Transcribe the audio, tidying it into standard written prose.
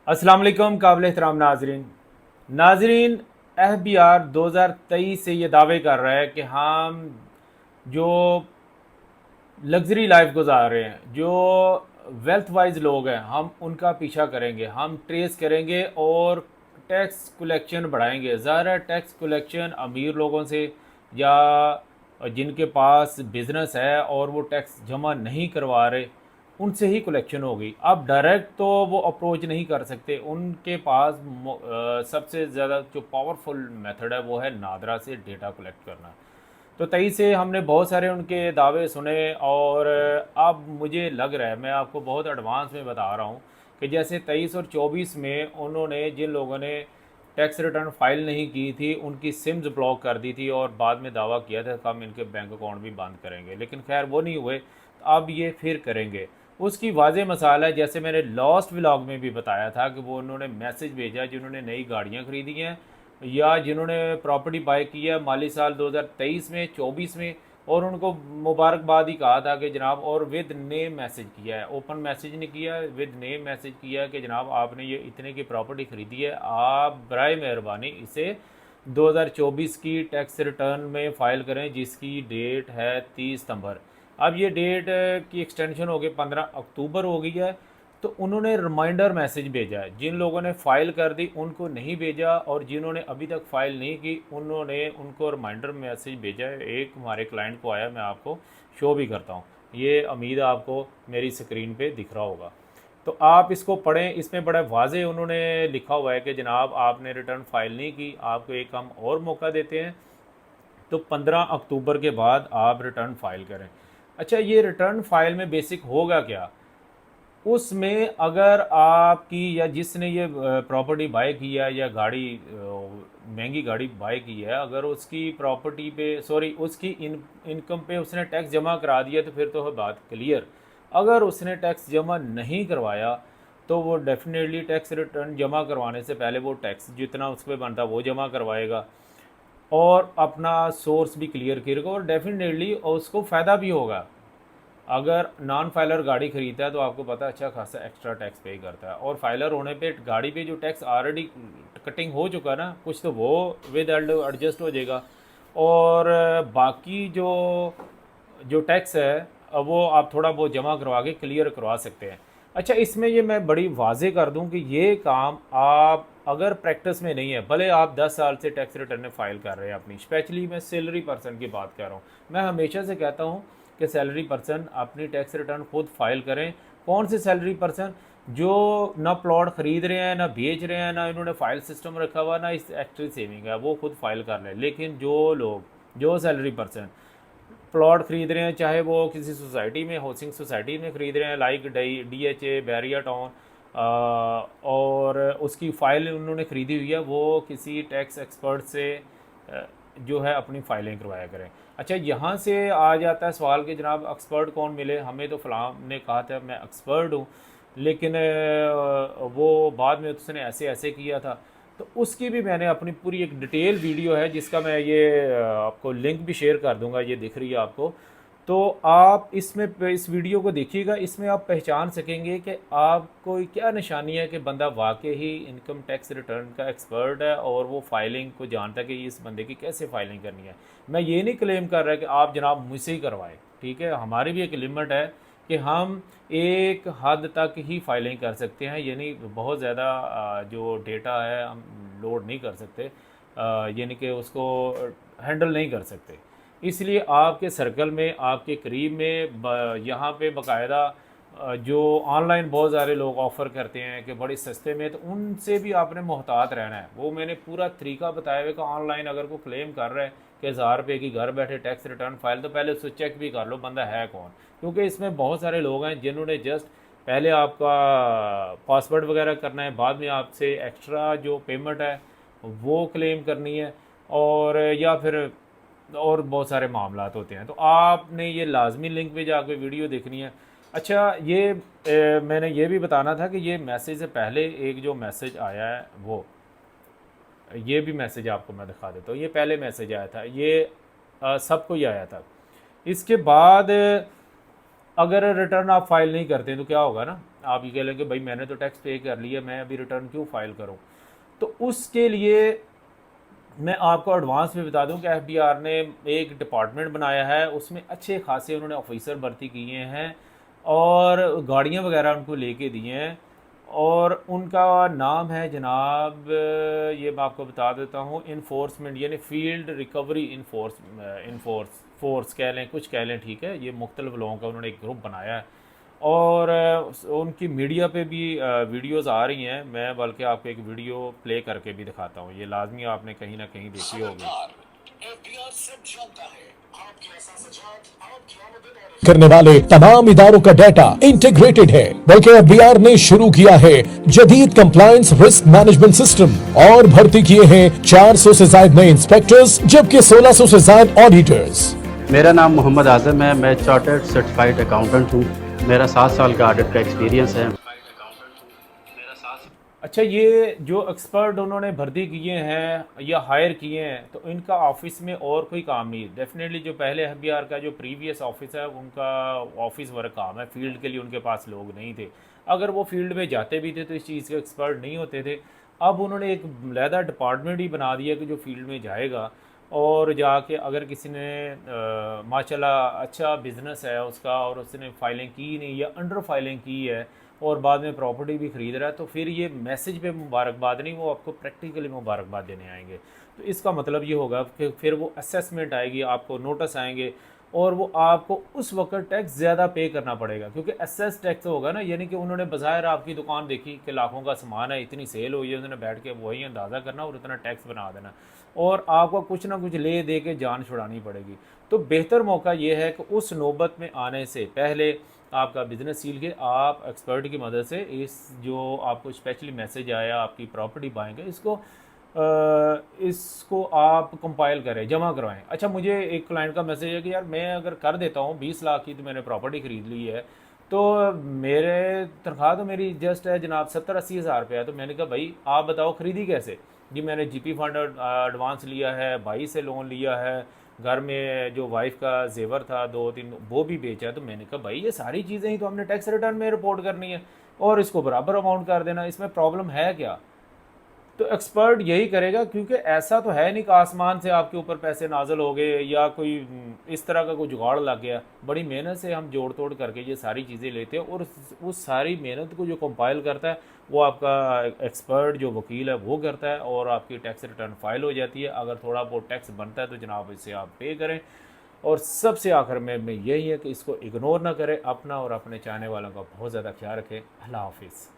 अस्सलाम वालेकुम काबिल एहतराम नाजरीन FBR 2023 से ये दावे कर रहा है कि हम जो लग्जरी लाइफ गुजार रहे हैं, जो वेल्थ वाइज लोग हैं, हम उनका पीछा करेंगे, हम ट्रेस करेंगे और टैक्स कलेक्शन बढ़ाएंगे। ज़ाहिर है टैक्स कलेक्शन अमीर लोगों से या जिनके पास बिजनेस है और वो टैक्स जमा नहीं करवा रहे उनसे ही कलेक्शन होगी। अब डायरेक्ट तो वो अप्रोच नहीं कर सकते, उनके पास सबसे ज़्यादा जो पावरफुल मेथड है वो है नादरा से डेटा कलेक्ट करना। तो 23 से हमने बहुत सारे उनके दावे सुने और अब मुझे लग रहा है, मैं आपको बहुत एडवांस में बता रहा हूँ कि जैसे 23 और 24 में उन्होंने जिन लोगों ने टैक्स रिटर्न फाइल नहीं की थी उनकी सिम्स ब्लॉक कर दी थी और बाद में दावा किया था कि हम इनके बैंक अकाउंट भी बंद करेंगे, लेकिन खैर वो नहीं हुए। अब ये फिर करेंगे। उसकी वाजह मसाला है, जैसे मैंने लास्ट व्लॉग में भी बताया था कि वो उन्होंने मैसेज भेजा जिन्होंने नई गाड़ियाँ खरीदी हैं या जिन्होंने प्रॉपर्टी बाय की है माली साल 2023 में 24 में, और उनको मुबारकबाद ही कहा था कि जनाब, और विद नेम मैसेज किया है, ओपन मैसेज नहीं किया है, विद नेम मैसेज किया है कि जनाब आपने ये इतने की प्रॉपर्टी ख़रीदी है, आप बराए मेहरबानी इसे 2024 की टैक्स रिटर्न में फ़ाइल करें जिसकी डेट है 30 सितंबर। अब ये डेट की एक्सटेंशन हो गई 15 अक्टूबर हो गई है। तो उन्होंने रिमाइंडर मैसेज भेजा है, जिन लोगों ने फ़ाइल कर दी उनको नहीं भेजा और जिन्होंने अभी तक फ़ाइल नहीं की उन्होंने उनको रिमाइंडर मैसेज भेजा है। एक हमारे क्लाइंट को आया, मैं आपको शो भी करता हूँ, ये उम्मीद आपको मेरी स्क्रीन पे दिख रहा होगा, तो आप इसको पढ़ें। इसमें बड़ा वाजे उन्होंने लिखा हुआ है कि जनाब आपने रिटर्न फाइल नहीं की, आपको एक हम और मौका देते हैं, तो 15 अक्टूबर के बाद आप रिटर्न फाइल करें। अच्छा, ये रिटर्न फाइल में बेसिक होगा क्या? उसमें अगर आपकी या जिसने ये प्रॉपर्टी बाय की है या गाड़ी महंगी गाड़ी बाय की है, अगर उसकी प्रॉपर्टी पे सॉरी उसकी इनकम पे उसने टैक्स जमा करा दिया तो फिर तो है बात क्लियर। अगर उसने टैक्स जमा नहीं करवाया तो वो डेफिनेटली टैक्स रिटर्न जमा करवाने से पहले वो टैक्स जितना उस पर बनता वो जमा करवाएगा और अपना सोर्स भी क्लियर करेगा और डेफिनेटली उसको फ़ायदा भी होगा। अगर नॉन फाइलर गाड़ी खरीदता है तो आपको पता है अच्छा खासा एक्स्ट्रा टैक्स पे करता है, और फाइलर होने पे गाड़ी पे जो टैक्स ऑलरेडी कटिंग हो चुका है ना कुछ, तो वो विद एडजस्ट हो जाएगा और बाकी जो जो टैक्स है वो आप थोड़ा बहुत जमा करवा के क्लियर करवा सकते हैं। अच्छा, इसमें ये मैं बड़ी वाजे कर दूं कि ये काम आप अगर प्रैक्टिस में नहीं है, भले आप 10 साल से टैक्स रिटर्न फाइल कर रहे हैं अपनी, स्पेशली मैं सैलरी पर्सन की बात कर रहा हूँ, मैं हमेशा से कहता हूँ कि सैलरी पर्सन अपनी टैक्स रिटर्न खुद फाइल करें। कौन से सैलरी पर्सन? जो ना प्लॉट ख़रीद रहे हैं, ना बेच रहे हैं, ना इन्होंने फाइल सिस्टम रखा हुआ, ना इस एक्चुअल सेविंग है, वो खुद फाइल कर लें। लेकिन जो लोग, जो सैलरी पर्सन प्लॉट ख़रीद रहे हैं, चाहे वो किसी सोसाइटी में, हाउसिंग सोसाइटी में ख़रीद रहे हैं लाइक DHA बैरिया टाउन, और उसकी फ़ाइल उन्होंने ख़रीदी हुई है, वो किसी टैक्स एक्सपर्ट से जो है अपनी फ़ाइलें करवाया करें। अच्छा, यहाँ से आ जाता है सवाल कि जनाब एक्सपर्ट कौन मिले? हमें तो फ़लाँ ने कहा था मैं एक्सपर्ट हूँ, लेकिन वो बाद में उसने ऐसे ऐसे किया था। तो उसकी भी मैंने अपनी पूरी एक डिटेल वीडियो है जिसका मैं ये आपको लिंक भी शेयर कर दूंगा, ये दिख रही है आपको। तो आप इसमें इस वीडियो को देखिएगा, इसमें आप पहचान सकेंगे कि आपको क्या निशानी है कि बंदा वाकई ही इनकम टैक्स रिटर्न का एक्सपर्ट है और वो फाइलिंग को जानता है कि इस बंदे की कैसे फाइलिंग करनी है। मैं ये नहीं क्लेम कर रहा कि आप जनाब मुझसे ही करवाएं, ठीक है, हमारी भी एक लिमिट है कि हम एक हद तक ही फाइलिंग कर सकते हैं, यानी बहुत ज़्यादा जो डेटा है हम लोड नहीं कर सकते, यानी कि उसको हैंडल नहीं कर सकते। इसलिए आपके सर्कल में, आपके करीब में यहाँ पे बाकायदा जो ऑनलाइन बहुत सारे लोग ऑफ़र करते हैं कि बड़ी सस्ते में, तो उनसे भी आपने मोहतात रहना है। वो मैंने पूरा तरीका बताया हुआ कि ऑनलाइन अगर कोई क्लेम कर रहा है कि 1000 रुपये की घर बैठे टैक्स रिटर्न फाइल, तो पहले उसको चेक भी कर लो बंदा है कौन, क्योंकि इसमें बहुत सारे लोग हैं जिन्होंने जस्ट पहले आपका पासवर्ड वगैरह करना है, बाद में आपसे एक्स्ट्रा जो पेमेंट है वो क्लेम करनी है, और या फिर और बहुत सारे मामलात होते हैं। तो आपने ये लाजमी लिंक पे जाकर वीडियो देखनी है। अच्छा, ये मैंने ये भी बताना था कि ये मैसेज से पहले एक जो मैसेज आया है वो, ये भी मैसेज आपको मैं दिखा देता हूँ। ये पहले मैसेज आया था, ये सबको ही आया था। इसके बाद अगर रिटर्न आप फाइल नहीं करते तो क्या होगा ना, आप ये कह लें कि भाई मैंने तो टैक्स पे कर लिया, मैं अभी रिटर्न क्यों फाइल करूं। तो उसके लिए मैं आपको एडवांस में बता दूं कि एफबीआर ने एक डिपार्टमेंट बनाया है, उसमें अच्छे खासे उन्होंने ऑफिसर भर्ती किए हैं और गाड़ियां वगैरह उनको लेके दिए हैं। और उनका नाम है जनाब, ये मैं आपको बता देता हूँ, इन्फोर्समेंट यानी फील्ड रिकवरी फोर्स कह लें, कुछ कह लें, ठीक है। ये मुख्तलिफ लोगों का उन्होंने एक ग्रुप बनाया है और उनकी मीडिया पे भी वीडियोस आ रही हैं। मैं बल्कि आपको एक वीडियो प्ले करके भी दिखाता हूँ, ये लाजमी आपने कहीं ना कहीं देखी होगी। करने वाले तमाम इदारों का डाटा इंटीग्रेटेड है, बल्कि एफबीआर ने शुरू किया है जदीद कंप्लायंस रिस्क मैनेजमेंट सिस्टम और भर्ती किए हैं 400 से ज्यादा नए इंस्पेक्टर्स, जबकि 1600 से ज्यादा ऑडिटर्स। मेरा नाम मोहम्मद आज़म है। मैं चार्टर्ड सर्टिफाइड अकाउंटेंट हूँ। मेरा 7 साल का ऑडिट का एक्सपीरियंस है। अच्छा, ये जो एक्सपर्ट उन्होंने भर्ती किए हैं या हायर किए हैं, तो इनका ऑफिस में और कोई काम नहीं है। डेफिनेटली जो पहले एफबीआर का जो प्रीवियस ऑफिस है उनका ऑफिस वर्क काम है, फील्ड के लिए उनके पास लोग नहीं थे। अगर वो फील्ड में जाते भी थे तो इस चीज़ के एक्सपर्ट नहीं होते थे। अब उन्होंने एक लहदा डिपार्टमेंट ही बना दिया कि जो फील्ड में जाएगा और जाके अगर किसी ने माशाल्लाह अच्छा बिजनेस है उसका और उसने फाइलें की नहीं या अंडर फाइलिंग की है और बाद में प्रॉपर्टी भी ख़रीद रहा है, तो फिर ये मैसेज पे मुबारकबाद नहीं, वो आपको प्रैक्टिकली मुबारकबाद देने आएंगे। तो इसका मतलब ये होगा कि फिर वो असेसमेंट आएगी, आपको नोटिस आएंगे और वो आपको उस वक्त टैक्स ज़्यादा पे करना पड़ेगा, क्योंकि एसेस टैक्स होगा ना, यानी कि उन्होंने बज़ाहिर आपकी दुकान देखी कि लाखों का सामान है, इतनी सेल हुई है, उन्होंने बैठ के वही अंदाज़ा करना और इतना टैक्स बना देना और आपको कुछ ना कुछ ले दे के जान छुड़ानी पड़ेगी। तो बेहतर मौका ये है कि उस नौबत में आने से पहले आपका बिज़नेस सील के आप एक्सपर्ट की मदद से इस जो आपको स्पेशली मैसेज आया आपकी प्रॉपर्टी बाइंग है, इसको आप कंपाइल करें, जमा करवाएं। अच्छा, मुझे एक क्लाइंट का मैसेज है कि यार मैं अगर कर देता हूँ 20 लाख की, तो मैंने प्रॉपर्टी ख़रीद ली है, तो मेरे तनख्वाह तो मेरी जस्ट है जनाब 70-80 हज़ार रुपया है। तो मैंने कहा भाई आप बताओ ख़रीदी कैसे? जी मैंने जीपी फंड एडवांस लिया है, भाई से लोन लिया है, घर में जो वाइफ का जेवर था 2-3 वो भी बेचा है। तो मैंने कहा भाई ये सारी चीज़ें ही तो हमने टैक्स रिटर्न में रिपोर्ट करनी है और इसको बराबर अमाउंट कर देना, इसमें प्रॉब्लम है क्या? तो एक्सपर्ट यही करेगा, क्योंकि ऐसा तो है नहीं कि आसमान से आपके ऊपर पैसे नाजल हो गए या कोई इस तरह का कोई जुगाड़ लग गया। बड़ी मेहनत से हम जोड़ तोड़ करके ये सारी चीज़ें लेते हैं और उस सारी मेहनत को जो कंपाइल करता है वो आपका एक्सपर्ट जो वकील है वो करता है और आपकी टैक्स रिटर्न फाइल हो जाती है। अगर थोड़ा बहुत टैक्स बनता है तो जनाब इसे आप पे करें। और सबसे आखिर में यही है कि इसको इग्नोर ना करें, अपना और अपने चाहने वालों का बहुत ज़्यादा ख्याल रखें। अल्लाह हाफिज़।